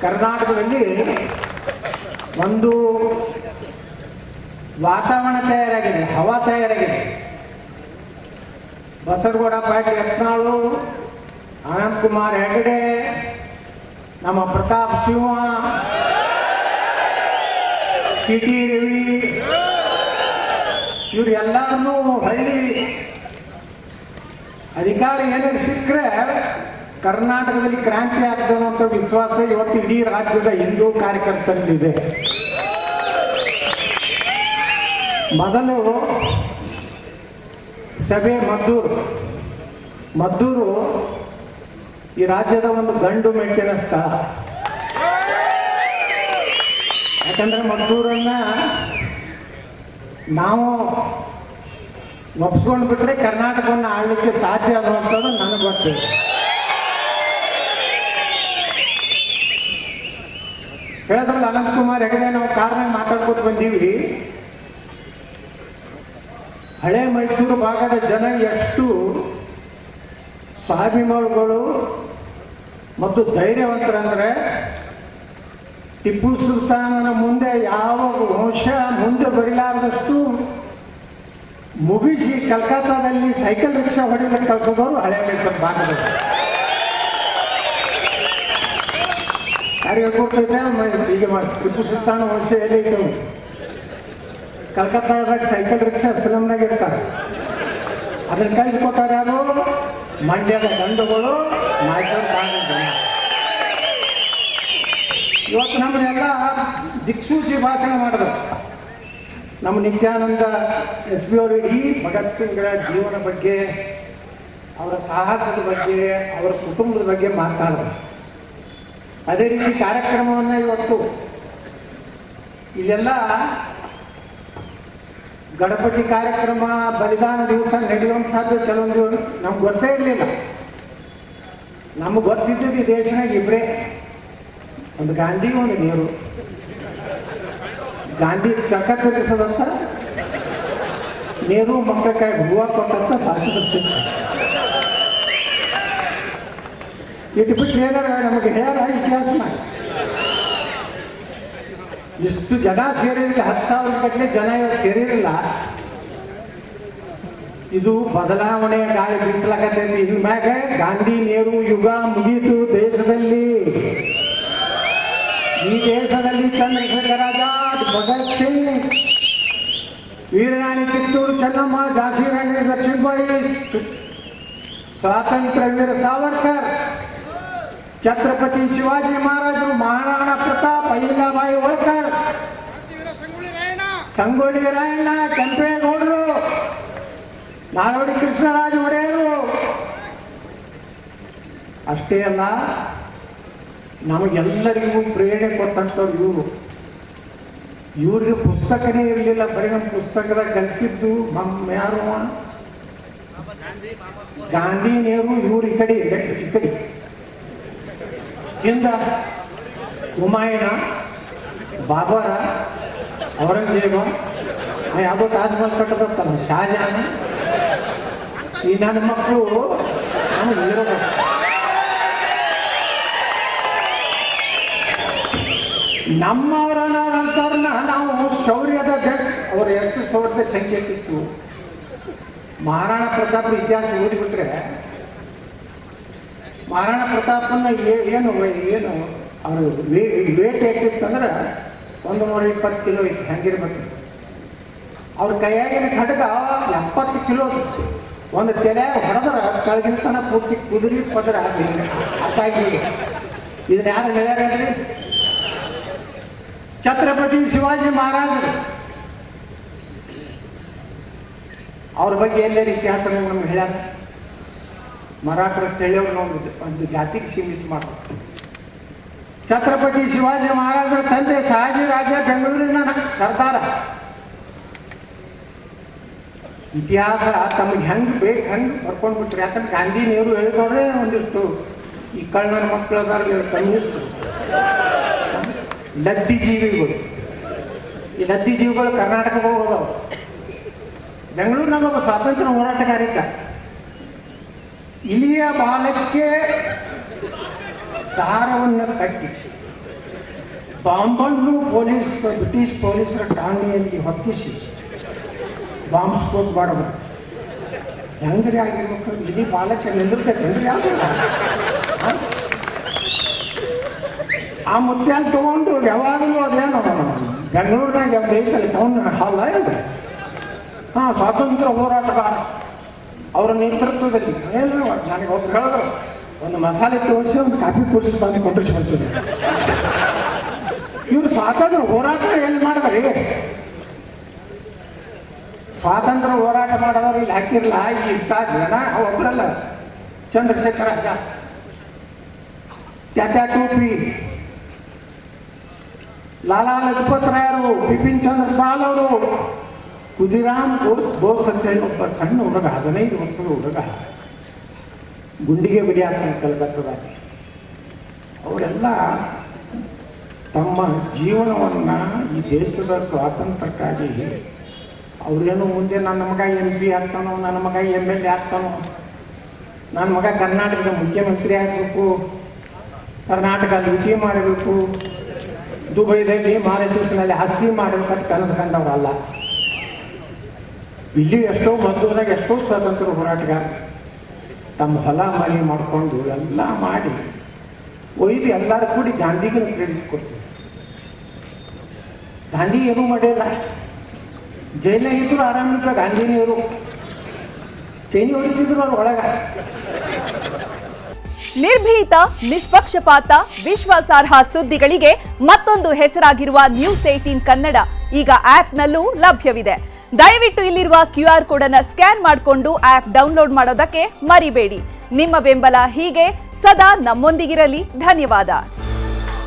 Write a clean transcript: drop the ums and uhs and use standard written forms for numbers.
ಕರ್ನಾಟಕದಲ್ಲಿ ಒಂದು ವಾತಾವರಣ ತಯಾರಾಗಿದೆ, ಹವಾ ತಯಾರಾಗಿದೆ. ಬಸರಗೌಡ ಪಾಟೀಲ್ ಯತ್ನಾಳು, ಅನಂತ್ ಕುಮಾರ್ ಹೆಗಡೆ, ನಮ್ಮ ಪ್ರತಾಪ್ ಸಿಂಹ, ಸಿ ಟಿ ರವಿ, ಇವ್ರು ಎಲ್ಲರನ್ನೂ ಹಳ್ಳಿ ಅಧಿಕಾರ ಏನಾದ್ರು ಸಿಕ್ಕರೆ ಕರ್ನಾಟಕದಲ್ಲಿ ಕ್ರಾಂತಿ ಆಗ್ತದೆ ಅನ್ನೋ ವಿಶ್ವಾಸ ಇವತ್ತು ಇಡೀ ರಾಜ್ಯದ ಹಿಂದೂ ಕಾರ್ಯಕರ್ತರಲ್ಲಿದೆ. ಮೊದಲು ಸಭೆ ಮದ್ದೂರು ಈ ರಾಜ್ಯದ ಒಂದು ಗಂಡು ಮೆಟ್ಟಿನ ಸ್ಥಳ. ಯಾಕಂದ್ರೆ ಮದ್ದೂರನ್ನ ನಾವು ಒಪ್ಸ್ಕೊಂಡು ಬಿಟ್ರೆ ಕರ್ನಾಟಕವನ್ನು ಆಳ್ಲಿಕ್ಕೆ ಸಾಧ್ಯ ಅನ್ನುವಂಥದ್ದು ನನಗೆ ಗೊತ್ತಿದೆ. ಹೇಳಿದ್ರಲ್ಲ ಅನಂತ್ ಕುಮಾರ್ ಹೆಗಡೆ, ನಾವು ಕಾರ್ನಾಗ ಮಾತಾಡ್ಕೊತ ಬಂದೀವಿ. ಹಳೆ ಮೈಸೂರು ಭಾಗದ ಜನ ಎಷ್ಟು ಸ್ವಾಭಿಮಾನಿಗಳು ಮತ್ತು ಧೈರ್ಯವಂತರಂದ್ರೆ, ಟಿಪ್ಪು ಸುಲ್ತಾನನ ಮುಂದೆ ಯಾವ ವಂಶ ಮುಂದೆ ಬರಿಲಾರದಷ್ಟು ಮುಗಿಸಿ ಕಲ್ಕತ್ತಾದಲ್ಲಿ ಸೈಕಲ್ ರಿಕ್ಷಾ ಹೊಡಿಲಿಕ್ಕೆ ಕಳಿಸೋದವರು ಹಳೆ ಮೈಸೂರು ಭಾಗದವರು. ಯಾರಿಗೆ ಕೊಡ್ತೈತೆ ಹೀಗೆ ಮಾಡಿಸಿ. ಟಿಪ್ಪು ಸುಲ್ತಾನ ವಂಶ ಎಲ್ಲೈತೆ, ಕಲ್ಕತ್ತಾದಾಗ ಸೈಕಲ್ ರಿಕ್ಷಾ ಸಿಲಂನಾಗ ಇರ್ತಾರೆ. ಅದನ್ನ ಕಳಿಸ್ಕೊಟ್ಟಾರ ಯಾರು? ಮಂಡ್ಯದ ಗಂಡುಗಳು, ಮೈಸೂರು ಭಾಗದ ಜನ. ಇವತ್ತು ನಮ್ಮನ್ನೆಲ್ಲ ದಿಕ್ಸೂಚಿ ಭಾಷಣ ಮಾಡಿದ್ರು. ನಮ್ಮ ನಿತ್ಯಾನಂದ ಎಸ್ ಪಿ ಅವರು ಇಡೀ ಭಗತ್ ಸಿಂಗ್ರ ಜೀವನ ಬಗ್ಗೆ, ಅವರ ಸಾಹಸದ ಬಗ್ಗೆ, ಅವರ ಕುಟುಂಬದ ಬಗ್ಗೆ ಮಾತನಾಡಿದ್ರು. ಅದೇ ರೀತಿ ಕಾರ್ಯಕ್ರಮವನ್ನು ಇವತ್ತು ಇಲ್ಲೆಲ್ಲ ಗಣಪತಿ ಕಾರ್ಯಕ್ರಮ, ಬಲಿದಾನ ದಿವಸ ನಡೆಯುವಂಥದ್ದು ಕೆಲವೊಂದು ನಮ್ಗೆ ಗೊತ್ತೇ ಇರಲಿಲ್ಲ. ನಮ್ಗೆ ಗೊತ್ತಿದ್ದದ್ದು ಈ ದೇಶನಾಗ ಇಬ್ಬರೇ, ಒಂದು ಗಾಂಧಿ, ಒಂದು ನೆಹರು. ಗಾಂಧಿ ಚಕ್ಕ ತಿರುಗಿಸದಂತ, ನೆಹರು ಮಕ್ಕಳಕಾಯಿ ಹೂವು ಕೊಟ್ಟಂತ ಸ್ವಾತಂತ್ರ್ಯ ಸಿಕ್ಕ. ಇಟ್ಟು ಬಿಟ್ಟು ಏನಾರ ನಮಗೆ ಹೇಳ್ಯಾರ ಇತಿಹಾಸನ? ಇಷ್ಟು ಜನ ಸೇರಿರಲಿಲ್ಲ, 10,000 ಗಟ್ಟಲೆ ಜನ ಇವತ್ತು ಸೇರಿರಲಿಲ್ಲ. ಇದು ಬದಲಾವಣೆಯ ಗಾಳಿ ಬೀಸಲಾಗತ್ತೈತಿ. ಇದ್ರ ಮ್ಯಾಗ ಗಾಂಧಿ ನೆಹರು ಯುಗ ಮುಗೀತು ದೇಶದಲ್ಲಿ. ಈ ದೇಶದಲ್ಲಿ ಚಂದ್ರಶೇಖರ ಆಜಾದ್, ಭಗತ್ ಸಿಂಗ್, ವೀರರಾಣಿ ಕಿತ್ತೂರು ಚೆನ್ನಮ್ಮ, ಝಾನ್ಸಿ ರಾಣಿ ಲಕ್ಷ್ಮೀಬಾಯಿ, ಸ್ವಾತಂತ್ರ್ಯ ವೀರ ಸಾವರ್ಕರ್, ಛತ್ರಪತಿ ಶಿವಾಜಿ ಮಹಾರಾಜರು, ಮಹಾರಾಣಾ ಪ್ರತಾಪ್, ಅಹಿಲ್ಯಾಬಾಯಿ ಹೋಳ್ಕರ್, ಸಂಗೊಳ್ಳಿ ರಾಯಣ್ಣ, ಕೆಂಪೇಗೌಡರು, ನಾಲ್ವಡಿ ಕೃಷ್ಣರಾಜ ಒಡೆಯರು. ಅಷ್ಟೇ ಅಲ್ಲ, ನಮಗೆಲ್ಲರಿಗೂ ಪ್ರೇರಣೆ ಕೊಟ್ಟಂಥವ್ರು ಇವ್ರಿಗೆ ಪುಸ್ತಕನೇ ಇರಲಿಲ್ಲ. ಬರೀ ನಮ್ಮ ಪುಸ್ತಕದಾಗ ಕಲಿಸಿದ್ದು ಯಾರು? ಗಾಂಧಿ, ನೆಹರು, ಇವ್ರು ಈ ಕಡೆ ಹಿಂದ ಹುಮಾಯೂನ, ಬಾಬರ, ಔರಂಗಜೇಬ, ಯಾವುದೋ ತಾಜ್ ಮಹಲ್ ಕಟ್ಟದತ್ತಲ್ಲ, ಶಾಜಹಾನ್. ಈ ನನ್ನ ಮಕ್ಕಳು ನಮಗೆ ಇರಬೇಕು. ನಮ್ಮವರನ್ನಂತವ್ರನ್ನ ನಾವು ಶೌರ್ಯದ ಅವ್ರು ಎಷ್ಟು ಶೌರ್ಯದ ಸಂಖ್ಯೆ ಇತ್ತು. ಮಹಾರಾಣಾ ಪ್ರತಾಪ್ ಇತಿಹಾಸ ಓದಿಬಿಟ್ರೆ, ಮಹಾರಾಣಾ ಪ್ರತಾಪನ್ನ ಏನು ಅವರು ವೇಟ್ ಎಷ್ಟಿತ್ತಂದ್ರೆ 120 ಕಿಲೋ ಇತ್ತು. ಹೆಂಗಿರ್ಬೇಕು? ಅವ್ರ ಕೈಯಾಗಿನ ಖಡ್ಗ 70 ಕಿಲೋ. ಒಂದು ತೆಲೆ ಹೊಡೆದ್ರೆ ಕೆಳಗಿನ ತನ ಪೂರ್ತಿ ಕುದುರೆ ಪದರ ಅದಾಗಿ. ಇದನ್ನ ಯಾರು ಹೇಳ್ಯಾರೇನ್ರಿ? ಛತ್ರಪತಿ ಶಿವಾಜಿ ಮಹಾರಾಜರು. ಅವ್ರ ಬಗ್ಗೆ ಎಲ್ಲರ ಇತಿಹಾಸ ನಮ್ಗೆ ಹೇಳ್ಯಾರ. ಮರಾಠರ ತಿಳಿಯವ್ರನ್ನ ಒಂದು ಜಾತಿಗೆ ಸೀಮಿತ ಮಾಡ್ತಾರೆ. ಛತ್ರಪತಿ ಶಿವಾಜಿ ಮಹಾರಾಜರ ತಂದೆ ಶಹಾಜಿ ರಾಜ, ಬೆಂಗಳೂರಿನ ಸರ್ದಾರ. ಇತಿಹಾಸ ತಮಗೆ ಹೆಂಗೆ ಬೇಕು ಹಂಗೆ ಬರ್ಕೊಂಡು ಬಿಟ್ರಿ. ಯಾಕಂದ್ರೆ ಗಾಂಧಿ ನೆಹರು ಹೇಳಿದವ್ರೆ ಒಂದಿಷ್ಟು ಈ ಕಳ್ಳನ ಮಕ್ಕಳದಾರ ಕಮ್ಯುನಿಸ್ಟ್ ಲದ್ದಿ ಜೀವಿಗಳು. ಈ ಲದ್ದಿ ಜೀವಿಗಳು ಕರ್ನಾಟಕದಾಗ ಹೋದವು. ಬೆಂಗಳೂರಿನಾಗ ಒಬ್ಬ ಸ್ವಾತಂತ್ರ್ಯ ಹೋರಾಟಗಾರ ಇದ್ದ. ಇಲಿಯ ಬಾಲಕ್ಕೆ ದಾರವನ್ನು ಕಟ್ಟಿ ಬಾಂಬನ್ನು ಬ್ರಿಟಿಷ್ ಪೊಲೀಸರ ಠಾಣೆಯಲ್ಲಿ ಹೊಕ್ಕಿಸಿ ಬಾಂಬ್ ಸ್ಫೋಟ್ ಮಾಡೋದು ಹೆಂಗ್ರಿ ಆಗಿರ್ಬೇಕು? ಇಡೀ ಬಾಲಕ್ಕೆ ನಿಂದಿರ್ತೈತೆ ಹೆಂಗ್ರಿ ಆಗಿಲ್ಲ. ಆ ಮುತ್ಯಾನ ತಗೊಂಡು ಯಾವಾಗಲೂ ಅದೇನು ಬೆಂಗಳೂರಿನಾಗ ಐತಲ್ಲ ಟೌನ್ ಹಾಲ್ ಅಲ್ರಿ, ಸ್ವಾತಂತ್ರ್ಯ ಹೋರಾಟಗಾರ ಅವರ ನೇತೃತ್ವದಲ್ಲಿ ನನಗೆ ಒಬ್ರು ಹೇಳಿದ್ರು, ಒಂದು ಮಸಾಲೆ ತೋರಿಸಿ ಒಂದು ಕಾಫಿ ಕುಡಿಸಿ ಬಂದು ಕೊಂಡಿಸಿ ಬರ್ತಿದ್ರು. ಇವ್ರು ಸ್ವಾತಂತ್ರ್ಯ ಹೋರಾಟ ಎಲ್ಲಿ ಮಾಡಿದ್ರಿ? ಸ್ವಾತಂತ್ರ್ಯ ಹೋರಾಟ ಮಾಡಿದವರು ಇಲ್ಲಿ ಹಾಕಿರಲ್ಲ, ಇಲ್ಲಿ ಇರ್ತಾ ಜನ ಒಬ್ಬರಲ್ಲ. ಚಂದ್ರಶೇಖರ ಆಜಾದ್, ಟ್ಯಾಟ್ಯಾ ಟೋಪಿ, ಲಾಲಾ ಲಜಪತ್ ರಾಯರು, ಬಿಪಿನ್ ಚಂದ್ರ ಪಾಲ್ ಅವರು, ಖುದಿರಾಮ್ ಬೋಸ್ ಅಂತೇಳಿ ಒಬ್ಬ ಸಣ್ಣ ಹುಡುಗ, 15 ವರ್ಷದ ಹುಡುಗ, ಗುಂಡಿಗೆ ಬಡಿ ಆಗ್ತಾನೆ ಕಲ್ಕತ್ತದಾಗ. ಅವರೆಲ್ಲ ತಮ್ಮ ಜೀವನವನ್ನು ಈ ದೇಶದ ಸ್ವಾತಂತ್ರ್ಯಕ್ಕಾಗಿ ಅವ್ರೇನು ಮುಂದೆ ನನ್ನ ಮಗ MP ಆಗ್ತಾನೋ, ನನ್ನ ಮಗ MLA ಆಗ್ತಾನೋ, ನನ್ನ ಮಗ ಕರ್ನಾಟಕದ ಮುಖ್ಯಮಂತ್ರಿ ಆಗಬೇಕು, ಕರ್ನಾಟಕ ಲೂಟಿ ಮಾಡಬೇಕು, ದುಬೈದಲ್ಲಿ ಮಾರಿಷಸ್ನಲ್ಲಿ ಆಸ್ತಿ ಮಾಡಬೇಕಂತ ಕನಸು ಕಂಡವರಲ್ಲ. ಇಲ್ಲಿ ಎಷ್ಟೋ ಮದ್ದೂರಾಗ ಎಷ್ಟೋ ಸ್ವಾತಂತ್ರ್ಯ ಹೋರಾಟಗಾರ ತಮ್ಮ ಹೊಲ ಮನೆ ಮಾಡಿಕೊಂಡು ಎಲ್ಲ ಮಾಡಿ ಒಯ್ದು ಎಲ್ಲರೂ ಕೂಡಿ ಗಾಂಧಿಗಿನ ಕ್ರೆಡಿಟ್ ಕೊಡ್ತೀವಿ. ಗಾಂಧಿ ಏನೂ ಮಾಡಿಲ್ಲ, ಜೈಲಾಗಿದ್ರು ಆರಾಮಿದ್ರು. ಗಾಂಧಿನಿಯರು ಚೈನಿ ಹೊಡಿತಿದ್ರು ಅವ್ರ ಒಳಗ. ನಿರ್ಭೀತ, ನಿಷ್ಪಕ್ಷಪಾತ, ವಿಶ್ವಾಸಾರ್ಹ ಸುದ್ದಿಗಳಿಗೆ ಮತ್ತೊಂದು ಹೆಸರಾಗಿರುವ News18 ಕನ್ನಡ ಈಗ ಆಪ್ನಲ್ಲೂ ಲಭ್ಯವಿದೆ. ದಯವಿಟ್ಟು ಇಲ್ಲಿರುವ QR ಕೋಡ್ ಅನ್ನು ಸ್ಕ್ಯಾನ್ ಮಾಡಿಕೊಂಡು ಆಪ್ ಡೌನ್ಲೋಡ್ ಮಾಡೋದಕ್ಕೆ ಮರಿಬೇಡಿ. ನಿಮ್ಮ ಬೆಂಬಲ ಹೀಗೆ ಸದಾ ನಮ್ಮೊಂದಿಗಿರಲಿ. ಧನ್ಯವಾದ.